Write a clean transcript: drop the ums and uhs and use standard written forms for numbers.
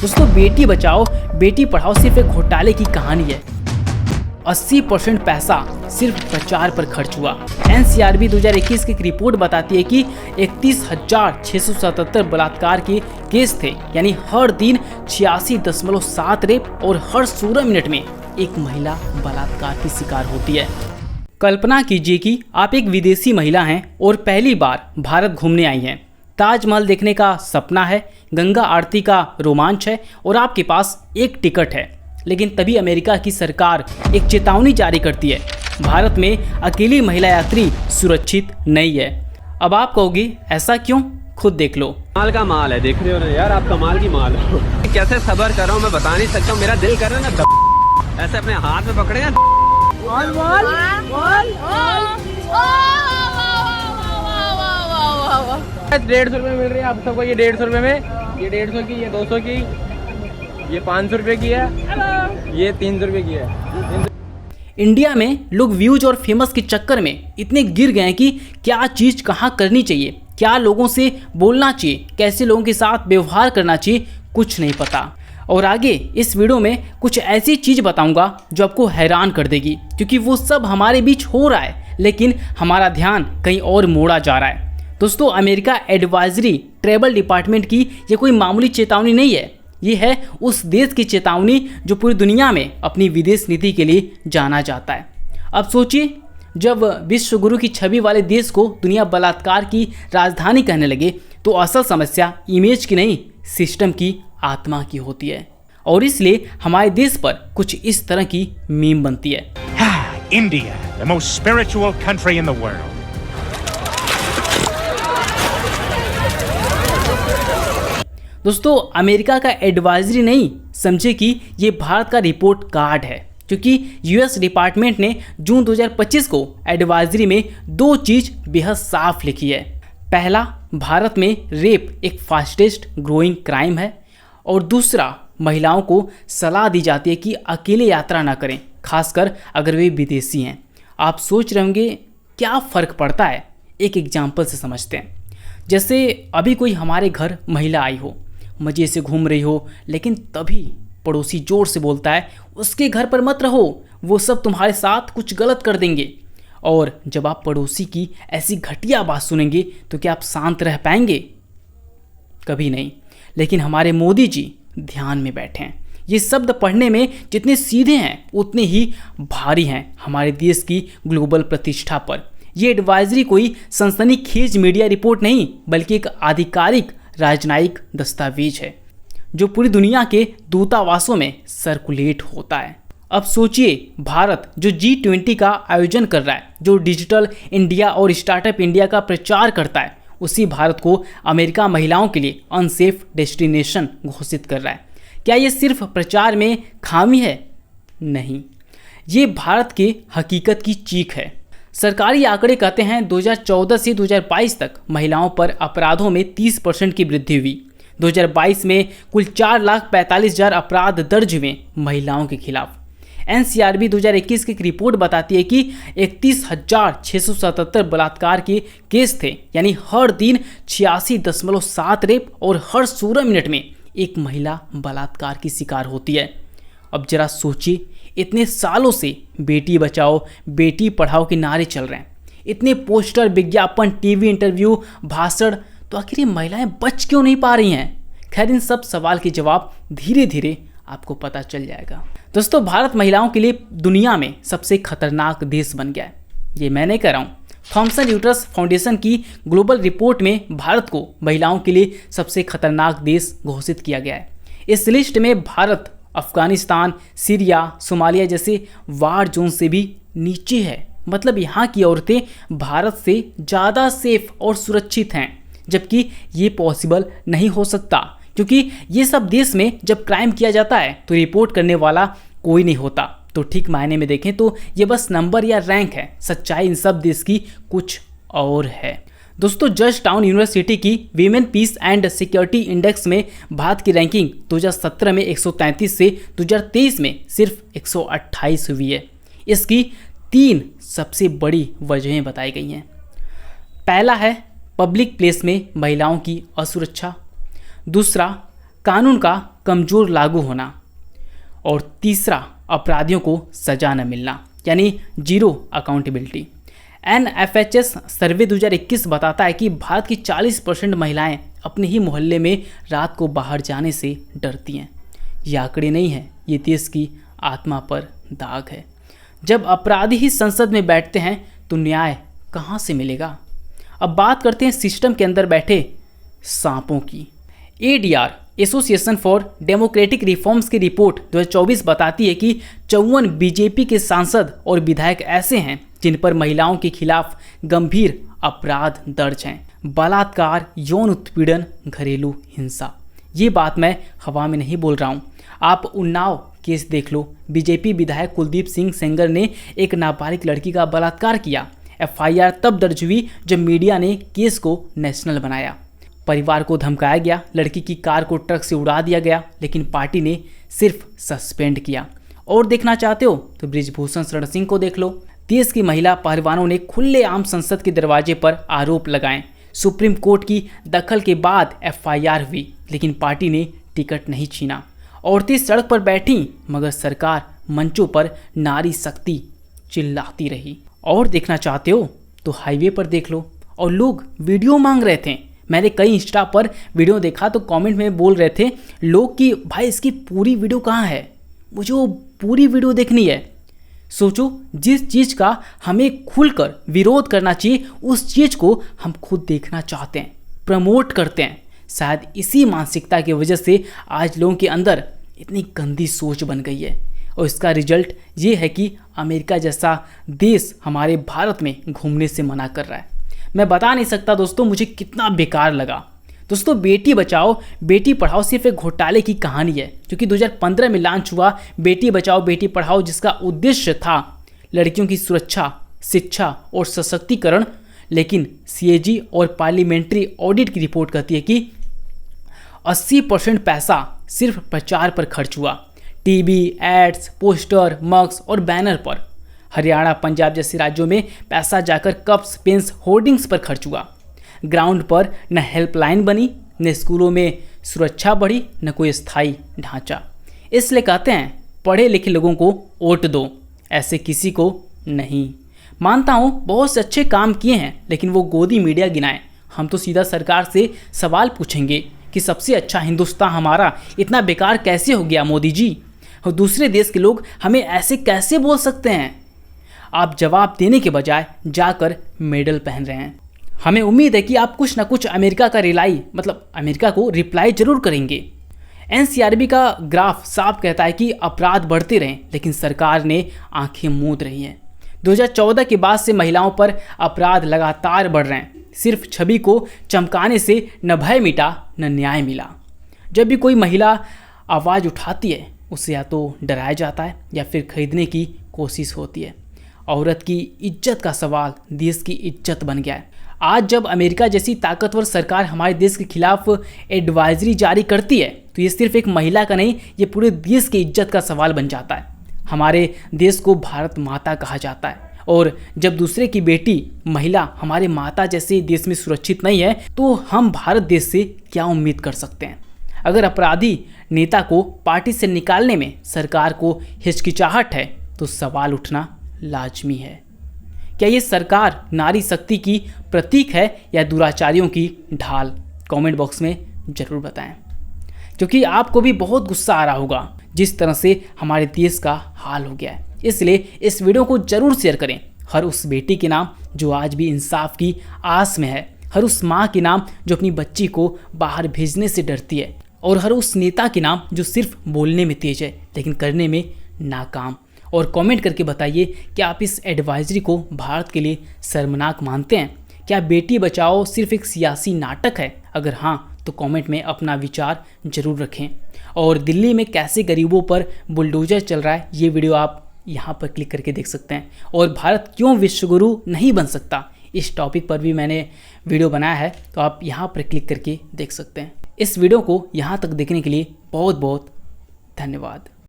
दोस्तों, बेटी बचाओ बेटी पढ़ाओ सिर्फ एक घोटाले की कहानी है। 80% पैसा सिर्फ प्रचार पर खर्च हुआ। एनसीआरबी 2021 की एक रिपोर्ट बताती है कि 31,677 बलात्कार के केस थे, यानी हर दिन 86.7 रेप और हर 16 मिनट में एक महिला बलात्कार की शिकार होती है। कल्पना कीजिए कि आप एक विदेशी महिला हैं और पहली बार भारत घूमने आई हैं। ताजमहल देखने का सपना है, गंगा आरती का रोमांच है और आपके पास एक टिकट है। लेकिन तभी अमेरिका की सरकार एक चेतावनी जारी करती है, भारत में अकेली महिला यात्री सुरक्षित नहीं है। अब आप कहोगे ऐसा क्यों? खुद देख लो। माल का माल है, देख रहे हो ना यार, आप कमाल की माल हो। कैसे सबर कर रहा हूँ मैं बता नहीं सकता हूँ। मेरा दिल कर रहा है ना ऐसे अपने हाथ में पकड़े ना। 150 रुपए मिल रही है आप सबको। ये 150 रुपए में, ये 150 की, ये 200 की, ये 500 रुपए की है, ये 300 रुपए की है। इंडिया में लोग व्यूज और फेमस के चक्कर में इतने गिर गए हैं कि क्या चीज़ कहाँ करनी चाहिए, क्या लोगों से बोलना चाहिए, कैसे लोगों के साथ व्यवहार करना चाहिए, कुछ नहीं पता। और आगे इस वीडियो में कुछ ऐसी चीज़ बताऊंगा जो आपको हैरान कर देगी, क्योंकि वो सब हमारे बीच हो रहा है लेकिन हमारा ध्यान कहीं और मोड़ा जा रहा है। दोस्तों, अमेरिका एडवाइजरी ट्रैवल डिपार्टमेंट की ये कोई मामूली चेतावनी नहीं है, ये है उस देश की चेतावनी जो पूरी दुनिया में अपनी विदेश नीति के लिए जाना जाता है। अब सोचिए, जब विश्व गुरु की छवि वाले देश को दुनिया बलात्कार की राजधानी कहने लगे तो असल समस्या इमेज की नहीं, सिस्टम की, आत्मा की होती है। और इसलिए हमारे देश पर कुछ इस तरह की मीम बनती है। India, the most spiritual country in the world. दोस्तों, अमेरिका का एडवाइजरी नहीं, समझे कि ये भारत का रिपोर्ट कार्ड है, क्योंकि यूएस डिपार्टमेंट ने जून 2025 को एडवाइजरी में दो चीज़ बेहद साफ लिखी है। पहला, भारत में रेप एक फास्टेस्ट ग्रोइंग क्राइम है, और दूसरा, महिलाओं को सलाह दी जाती है कि अकेले यात्रा ना करें, खासकर अगर वे विदेशी हैं। आप सोच रहे होंगे क्या फ़र्क पड़ता है? एक एग्जाम्पल से समझते हैं। जैसे अभी कोई हमारे घर महिला आई हो, मज़े से घूम रही हो, लेकिन तभी पड़ोसी ज़ोर से बोलता है उसके घर पर मत रहो, वो सब तुम्हारे साथ कुछ गलत कर देंगे। और जब आप पड़ोसी की ऐसी घटिया बात सुनेंगे तो क्या आप शांत रह पाएंगे? कभी नहीं। लेकिन हमारे मोदी जी ध्यान में बैठे हैं। ये शब्द पढ़ने में जितने सीधे हैं उतने ही भारी हैं हमारे देश की ग्लोबल प्रतिष्ठा पर। ये एडवाइजरी कोई सनसनीखेज मीडिया रिपोर्ट नहीं, बल्कि एक आधिकारिक राजनयिक दस्तावेज है जो पूरी दुनिया के दूतावासों में सर्कुलेट होता है। अब सोचिए, भारत जो G20 का आयोजन कर रहा है, जो डिजिटल इंडिया और स्टार्टअप इंडिया का प्रचार करता है, उसी भारत को अमेरिका महिलाओं के लिए अनसेफ डेस्टिनेशन घोषित कर रहा है। क्या ये सिर्फ प्रचार में खामी है? नहीं, ये भारत के हकीकत की चीख है। सरकारी आंकड़े कहते हैं 2014 से 2022 तक महिलाओं पर अपराधों में 30% की वृद्धि हुई। 2022 में कुल 4,45,000 अपराध दर्ज हुए महिलाओं के खिलाफ। एनसीआरबी 2021 की एक रिपोर्ट बताती है कि 31,677 बलात्कार के केस थे, यानी हर दिन 86.7 रेप और हर 16 मिनट में एक महिला बलात्कार की शिकार होती है। अब जरा सोचिए, इतने सालों से बेटी बचाओ बेटी पढ़ाओ के नारे चल रहे हैं, इतने पोस्टर, विज्ञापन, टीवी इंटरव्यू, भाषण, तो आखिर ये महिलाएं बच क्यों नहीं पा रही हैं? खैर, इन सब सवाल के जवाब धीरे धीरे आपको पता चल जाएगा। दोस्तों, भारत महिलाओं के लिए दुनिया में सबसे खतरनाक देश बन गया है। ये मैं नहीं कह रहा हूँ, थॉमसन यूटरस फाउंडेशन की ग्लोबल रिपोर्ट में भारत को महिलाओं के लिए सबसे खतरनाक देश घोषित किया गया है। इस लिस्ट में भारत अफगानिस्तान, सीरिया, सोमालिया जैसे वार जोन से भी नीचे है। मतलब यहाँ की औरतें भारत से ज़्यादा सेफ और सुरक्षित हैं, जबकि ये पॉसिबल नहीं हो सकता, क्योंकि ये सब देश में जब क्राइम किया जाता है तो रिपोर्ट करने वाला कोई नहीं होता। तो ठीक मायने में देखें तो ये बस नंबर या रैंक है, सच्चाई इन सब देश की कुछ और है। दोस्तों, जॉर्ज टाउन यूनिवर्सिटी की women peace and security index में भारत की रैंकिंग 2017 में 133 से 2023 में सिर्फ 128 हुई है। इसकी 3 सबसे बड़ी वजहें बताई गई हैं। पहला है पब्लिक प्लेस में महिलाओं की असुरक्षा, दूसरा कानून का कमज़ोर लागू होना, और तीसरा अपराधियों को सज़ा न मिलना, यानी जीरो अकाउंटेबिलिटी। NFHS सर्वे 2021 बताता है कि भारत की 40% महिलाएं अपने ही मोहल्ले में रात को बाहर जाने से डरती हैं। ये आंकड़े नहीं हैं, ये देश की आत्मा पर दाग है। जब अपराधी ही संसद में बैठते हैं तो न्याय कहाँ से मिलेगा? अब बात करते हैं सिस्टम के अंदर बैठे सांपों की। ADR association for democratic reforms की रिपोर्ट 2024 बताती है कि 54 बीजेपी के सांसद और विधायक ऐसे हैं जिन पर महिलाओं के खिलाफ गंभीर अपराध दर्ज हैं। बलात्कार, यौन उत्पीड़न, घरेलू हिंसा। ये बात मैं हवा में नहीं बोल रहा हूँ। आप उन्नाव केस देख लो। बीजेपी विधायक कुलदीप सिंह सेंगर ने एक नाबालिग लड़की का बलात्कार किया। FIR तब दर्ज हुई जब मीडिया ने केस को नेशनल बनाया। परिवार को धमकाया गया, लड़की की कार को ट्रक से उड़ा दिया गया, लेकिन पार्टी ने सिर्फ सस्पेंड किया। और देखना चाहते हो तो बृजभूषण शरण सिंह को देख लो। देश की महिला पहलवानों ने खुलेआम संसद के दरवाजे पर आरोप लगाए। सुप्रीम कोर्ट की दखल के बाद FIR हुई, लेकिन पार्टी ने टिकट नहीं छीना। औरतें सड़क पर बैठी, मगर सरकार मंचों पर नारी शक्ति चिल्लाती रही। और देखना चाहते हो तो हाईवे पर देख लो। और लोग वीडियो मांग रहे थे। मैंने कई इंस्टा पर वीडियो देखा तो कमेंट में बोल रहे थे लोग कि भाई इसकी पूरी वीडियो कहाँ है, मुझे वो पूरी वीडियो देखनी है। सोचो, जिस चीज़ का हमें खुलकर विरोध करना चाहिए उस चीज़ को हम खुद देखना चाहते हैं, प्रमोट करते हैं। शायद इसी मानसिकता की वजह से आज लोगों के अंदर इतनी गंदी सोच बन गई है, और इसका रिजल्ट ये है कि अमेरिका जैसा देश हमारे भारत में घूमने से मना कर रहा है। मैं बता नहीं सकता दोस्तों मुझे कितना बेकार लगा। दोस्तों, बेटी बचाओ बेटी पढ़ाओ सिर्फ एक घोटाले की कहानी है, क्योंकि 2015 में लॉन्च हुआ बेटी बचाओ बेटी पढ़ाओ, जिसका उद्देश्य था लड़कियों की सुरक्षा, शिक्षा और सशक्तिकरण। लेकिन CAG और पार्लियामेंट्री ऑडिट की रिपोर्ट कहती है कि 80% पैसा सिर्फ प्रचार पर खर्च हुआ। टीवी, एड्स, पोस्टर, मग्स और बैनर पर। हरियाणा, पंजाब जैसे राज्यों में पैसा जाकर कप्स, पेन्स, होर्डिंग्स पर खर्च हुआ। ग्राउंड पर न हेल्पलाइन बनी, न स्कूलों में सुरक्षा बढ़ी, न कोई स्थायी ढांचा। इसलिए कहते हैं पढ़े लिखे लोगों को वोट दो, ऐसे किसी को नहीं। मानता हूँ बहुत से अच्छे काम किए हैं, लेकिन वो गोदी मीडिया गिनाएं। हम तो सीधा सरकार से सवाल पूछेंगे कि सबसे अच्छा हिंदुस्तान हमारा इतना बेकार कैसे हो गया मोदी जी, और दूसरे देश के लोग हमें ऐसे कैसे बोल सकते हैं? आप जवाब देने के बजाय जाकर मेडल पहन रहे हैं। हमें उम्मीद है कि आप कुछ ना कुछ अमेरिका को रिप्लाई जरूर करेंगे। NCRB का ग्राफ साफ कहता है कि अपराध बढ़ते रहें, लेकिन सरकार ने आंखें मूंद रही हैं। 2014 के बाद से महिलाओं पर अपराध लगातार बढ़ रहे हैं। सिर्फ छवि को चमकाने से न भय मिटा न न्याय मिला। जब भी कोई महिला आवाज़ उठाती है उसे या तो डराया जाता है या फिर खरीदने की कोशिश होती है। औरत की इज्जत का सवाल देश की इज्जत बन गया है। आज जब अमेरिका जैसी ताकतवर सरकार हमारे देश के खिलाफ एडवाइजरी जारी करती है तो ये सिर्फ एक महिला का नहीं, ये पूरे देश की इज्जत का सवाल बन जाता है। हमारे देश को भारत माता कहा जाता है, और जब दूसरे की बेटी महिला हमारे माता जैसे देश में सुरक्षित नहीं है तो हम भारत देश से क्या उम्मीद कर सकते हैं? अगर अपराधी नेता को पार्टी से निकालने में सरकार को हिचकिचाहट है तो सवाल उठना लाजमी है। क्या ये सरकार नारी शक्ति की प्रतीक है या दुराचारियों की ढाल? कमेंट बॉक्स में ज़रूर बताएं, क्योंकि आपको भी बहुत गुस्सा आ रहा होगा जिस तरह से हमारे देश का हाल हो गया है। इसलिए इस वीडियो को ज़रूर शेयर करें। हर उस बेटी के नाम जो आज भी इंसाफ की आस में है, हर उस माँ के नाम जो अपनी बच्ची को बाहर भेजने से डरती है, और हर उस नेता के नाम जो सिर्फ बोलने में तेज है लेकिन करने में नाकाम। और कमेंट करके बताइए कि आप इस एडवाइजरी को भारत के लिए शर्मनाक मानते हैं? क्या बेटी बचाओ सिर्फ एक सियासी नाटक है? अगर हाँ तो कमेंट में अपना विचार जरूर रखें। और दिल्ली में कैसे गरीबों पर बुलडोजर चल रहा है ये वीडियो आप यहाँ पर क्लिक करके देख सकते हैं। और भारत क्यों विश्वगुरु नहीं बन सकता, इस टॉपिक पर भी मैंने वीडियो बनाया है, तो आप यहाँ पर क्लिक करके देख सकते हैं। इस वीडियो को यहाँ तक देखने के लिए बहुत बहुत धन्यवाद।